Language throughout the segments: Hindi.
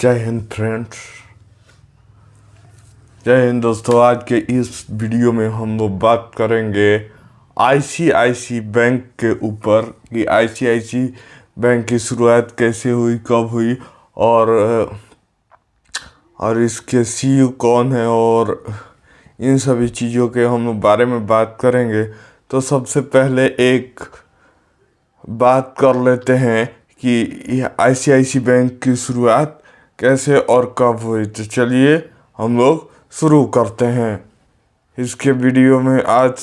जय हिंद फ्रेंड्स। जय हिंद दोस्तों। आज के इस वीडियो में हम लोग बात करेंगे आईसीआईसी बैंक के ऊपर कि आईसीआईसी बैंक की शुरुआत कैसे हुई, कब हुई और इसके सीईओ कौन है और इन सभी चीज़ों के हम लोग बारे में बात करेंगे। तो सबसे पहले एक बात कर लेते हैं कि आईसीआईसी बैंक की शुरुआत कैसे और कब हुई। तो चलिए हम लोग शुरू करते हैं इसके वीडियो में। आज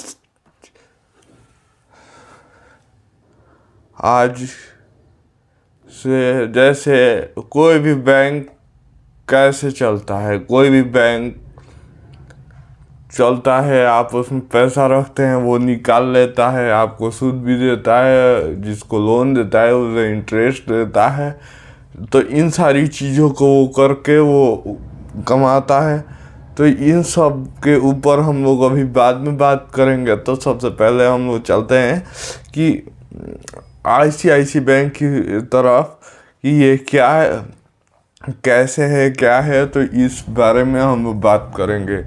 से जैसे कोई भी बैंक कैसे चलता है, कोई भी बैंक चलता है, आप उसमें पैसा रखते हैं, वो निकाल लेता है, आपको सूद भी देता है, जिसको लोन देता है उसे इंटरेस्ट देता है। तो इन सारी चीज़ों को वो करके वो कमाता है। तो इन सब के ऊपर हम लोग अभी बाद में बात करेंगे। तो सबसे पहले हम लोग चलते हैं कि आईसीआईसी बैंक की तरफ कि ये क्या है, कैसे है, क्या है। तो इस बारे में हम लोग बात करेंगे।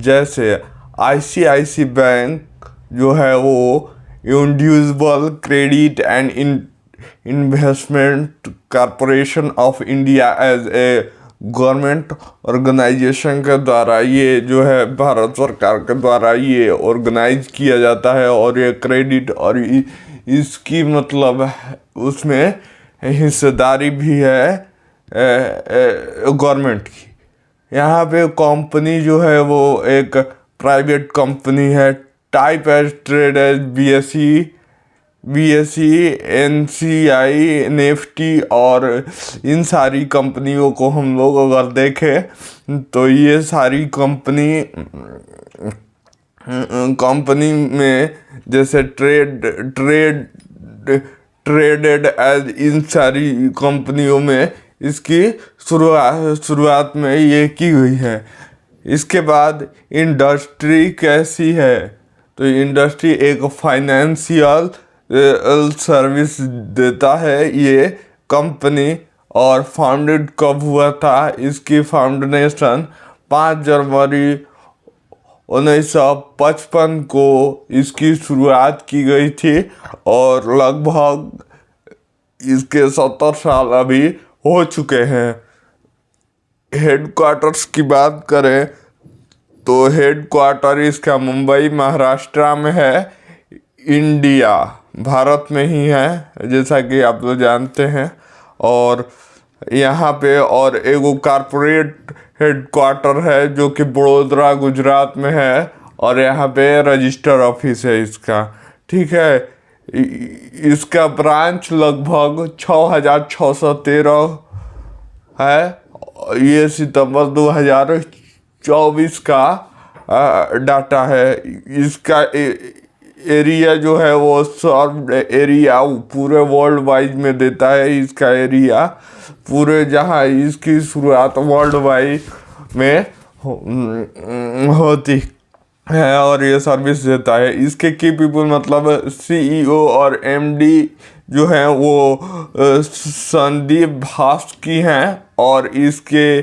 जैसे आईसीआईसी बैंक जो है वो individual credit and investment corporation of India as a government organisation के द्वारा, ये जो है भारत सरकार के द्वारा ये ऑर्गेनाइज किया जाता है। और ये क्रेडिट और इसकी मतलब उसमें हिस्सेदारी भी है गवर्नमेंट की। यहाँ पे कंपनी जो है वो एक प्राइवेट कंपनी है, type as trade as BSE NCI Nifty. और इन सारी कंपनियों को हम लोग अगर देखें तो ये सारी कंपनी में जैसे ट्रेडेड एज, इन सारी कंपनियों में इसकी शुरुआत में ये की हुई है। इसके बाद इंडस्ट्री कैसी है, तो इंडस्ट्री एक फाइनेंशियल सर्विस देता है ये कंपनी। और फाउंडेड कब हुआ था, इसकी फाउंडेशन 5 जनवरी 1955 को इसकी शुरुआत की गई थी। और लगभग इसके 70 साल अभी हो चुके हैं। हेडक्वार्टर्स की बात करें तो हेडक्वार्टर इसका मुंबई महाराष्ट्र में है। इंडिया भारत में ही है जैसा कि आप लोग जानते हैं। और यहाँ पे और एगो कॉर्पोरेट हेडक्वार्टर है जो कि बड़ोदरा गुजरात में है। और यहाँ पे रजिस्टर ऑफिस है इसका, ठीक है। इसका ब्रांच लगभग 6613 है। ये सितंबर 2024 का डाटा है। इसका एरिया जो है वो सर्व्ड एरिया पूरे वर्ल्ड वाइड में देता है। इसका एरिया पूरे जहाँ इसकी शुरुआत वर्ल्ड वाइड में होती है और ये सर्विस देता है। इसके की पीपल मतलब सीईओ और एमडी जो हैं वो संदीप भास्की हैं। और इसके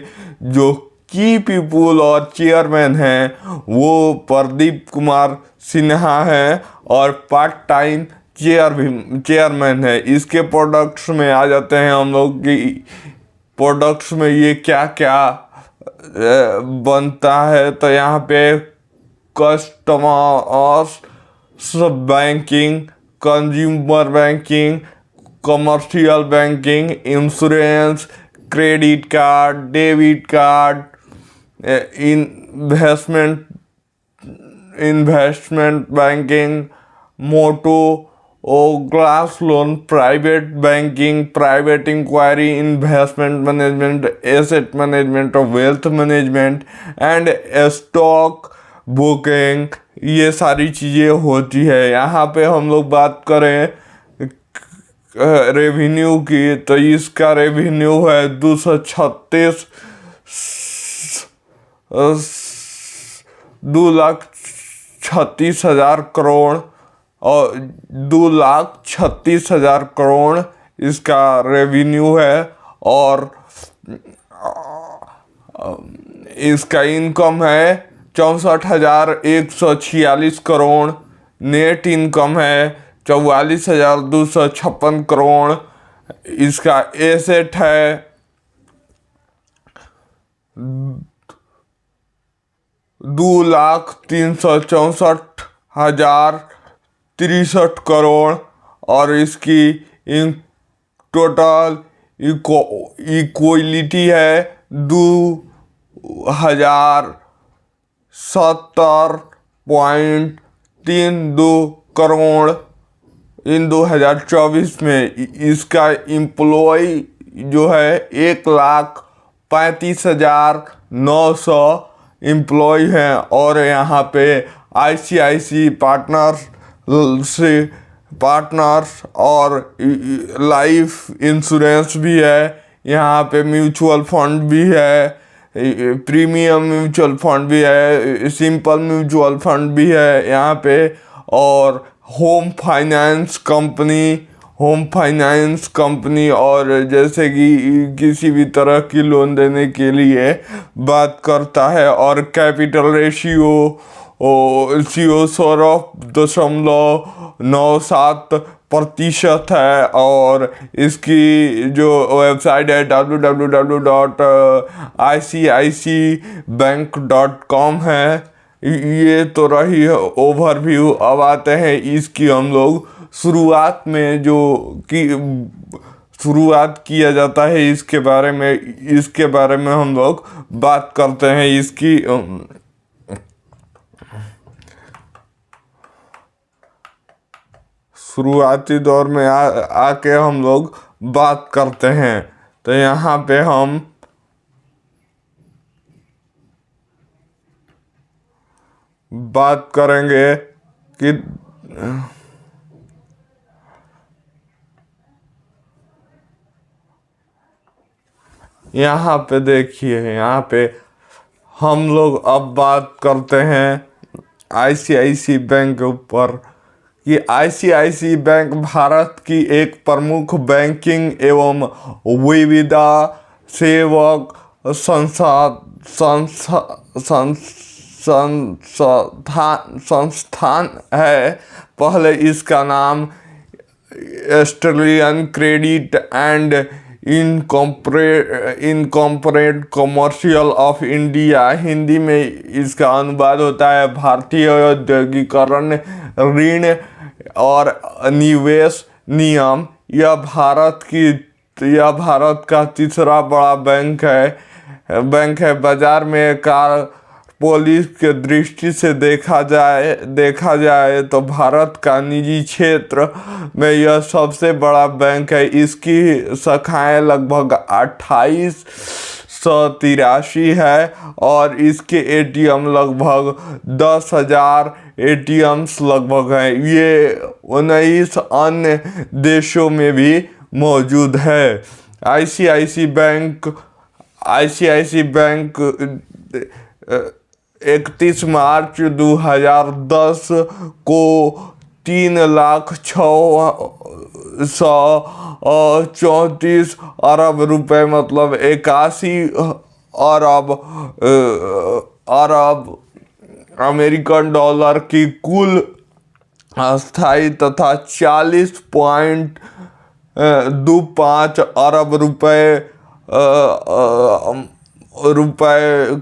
जो की पीपल और चेयरमैन हैं वो प्रदीप कुमार सिन्हा हैं और पार्ट टाइम चेयरमैन है। इसके प्रोडक्ट्स में आ जाते हैं हम लोग की प्रोडक्ट्स में ये क्या क्या बनता है। तो यहाँ पे customers banking, consumer banking, commercial banking, insurance, credit card, debit card, investment banking, motor glass loan, private banking, private inquiry, investment management, asset management और wealth management and stock booking, ये सारी चीज़ें होती है। यहाँ पे हम लोग बात करें रेवेन्यू की तो इसका रेवेन्यू है 2,36,000 करोड़ और 2,36,000 करोड़ इसका रेवेन्यू है। और इसका इनकम है 64,146 करोड़। नेट इनकम है 44,256 करोड़। इसका एसेट है 2,364,063 करोड़। और इसकी टोटल इक्वलिटी है 2,070.32 करोड़। इन 2024 में इसका एम्प्लॉय जो है 1,35,900 एम्प्लॉय हैं। और यहाँ पे ICICI पार्टनर्स और लाइफ इंश्योरेंस भी है। यहाँ पे म्यूचुअल फंड भी है, प्रीमियम म्यूचुअल फंड भी है, सिंपल म्यूचुअल फंड भी है यहाँ पे। और होम फाइनेंस कंपनी और जैसे कि किसी भी तरह की लोन देने के लिए बात करता है। और कैपिटल रेशियो 0.97% है। और इसकी जो वेबसाइट है www.icicbank.com है। ये तो रही ओवरव्यू। अब आते हैं इसकी हम लोग शुरुआत में जो कि शुरुआत किया जाता है इसके बारे में हम लोग बात करते हैं। इसकी शुरुआती दौर में आके हम लोग बात करते हैं। तो यहाँ पे हम बात करेंगे कि यहाँ पे देखिए, यहाँ पे हम लोग अब बात करते हैं ICICI बैंक के ऊपर कि ICICI बैंक भारत की एक प्रमुख बैंकिंग एवं विविधा सेवक संस्थान है। पहले इसका नाम Australian credit and incorporate commercial of India, Hindi में इसका अनुवाद होता है भारतीय औद्योगिकरण ऋण और निवेश निगम। यह भारत का तीसरा बड़ा बैंक है। बाजार में पॉलिस के दृष्टि से देखा जाए तो भारत का निजी क्षेत्र में यह सबसे बड़ा बैंक है। इसकी शाखाएं लगभग 2883 है और इसके ATM लगभग 10,000 ATMs लगभग हैं। ये 19 अन्य देशों में भी मौजूद है। ICICI बैंक 31 मार्च 2010 को 3,634 अरब रुपए मतलब 81 अरब अमेरिकन डॉलर की कुल स्थायी तथा 40.25 अरब रुपए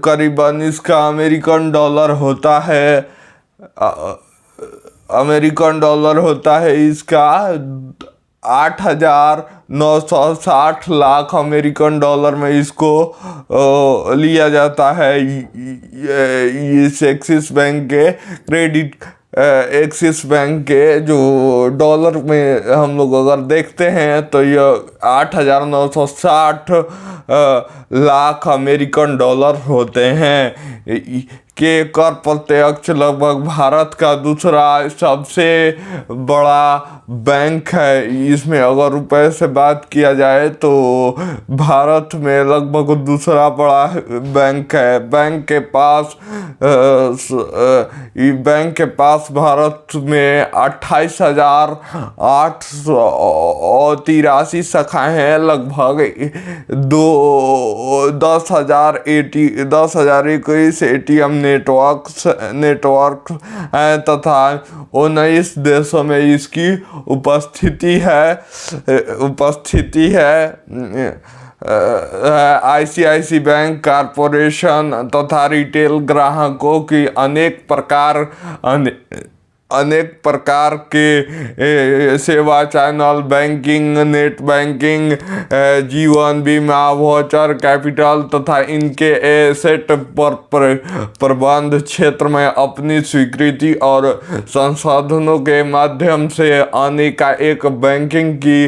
करीबन इसका अमेरिकन डॉलर होता है। इसका 8,960 लाख अमेरिकन डॉलर में इसको लिया जाता है। इस एक्सिस बैंक के जो डॉलर में हम लोग अगर देखते हैं तो यह 8,960 लाख अमेरिकन डॉलर होते हैं। के कर प्रत्यक्ष लगभग भारत का दूसरा सबसे बड़ा बैंक है। इसमें अगर रुपए से बात किया जाए तो भारत में लगभग दूसरा बड़ा बैंक है। बैंक के पास भारत में 28,883 शाखाएं हैं। लगभग 10,021 ATM नेटवर्क हैं तथा 19 देशों में इसकी उपस्थिति है। ICICI बैंक कॉरपोरेशन तथा रिटेल ग्राहकों की अनेक प्रकार के सेवा चैनल, बैंकिंग, नेट बैंकिंग, जीवन बीमा, वाउचर, कैपिटल तथा इनके एसेट पर प्रबंध क्षेत्र में अपनी स्वीकृति और संसाधनों के माध्यम से आने का एक बैंकिंग की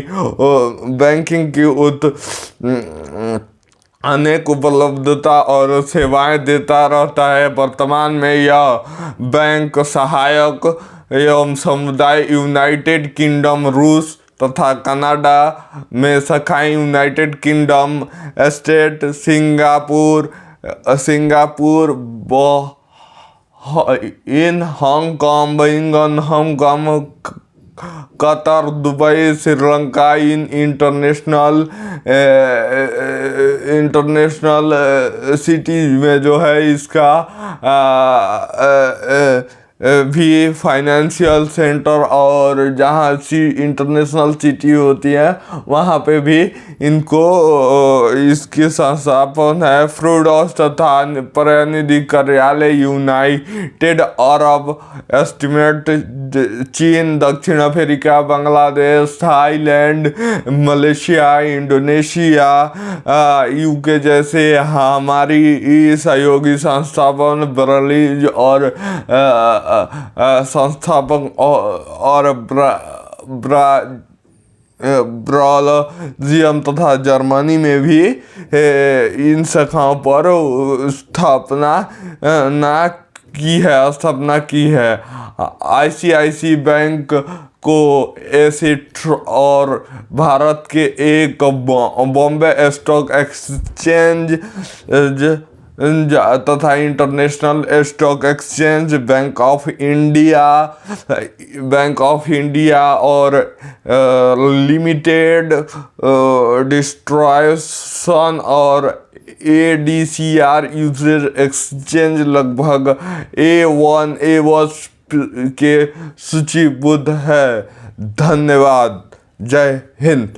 अनेक उपलब्धता और सेवाएं देता रहता है। वर्तमान में यह बैंक सहायक एवं समुदाय यूनाइटेड किंगडम, रूस तथा कनाडा में शाखाएं, United kingdom, state, Singapore, Hong Kong, Qatar, Dubai, Sri Lanka international cities में जो है इसका भी फाइनेंशियल सेंटर, और जहाँ इंटरनेशनल सिटी होती है वहाँ पे भी इनको इसकी संस्थापन है। फ्रूडॉस तथा प्रतिनिधि कार्यालय यूनाइटेड अरब एमिरेट, चीन, दक्षिण Africa, Bangladesh, Thailand, Malaysia, Indonesia, UK जैसे हमारी सहयोगी संस्थापन ब्राजील और संस्थापक और बेल्जियम तथा जर्मनी में भी इन शाखाओं पर स्थापना की है। ICICI बैंक को एसेट और भारत के एक बॉम्बे स्टॉक एक्सचेंज तथा international stock exchange, bank of India और लिमिटेड डिस्ट्रीब्यूशन और ADCR यूजर एक्सचेंज लगभग A1 के सूचीबद्ध है। धन्यवाद। जय हिंद।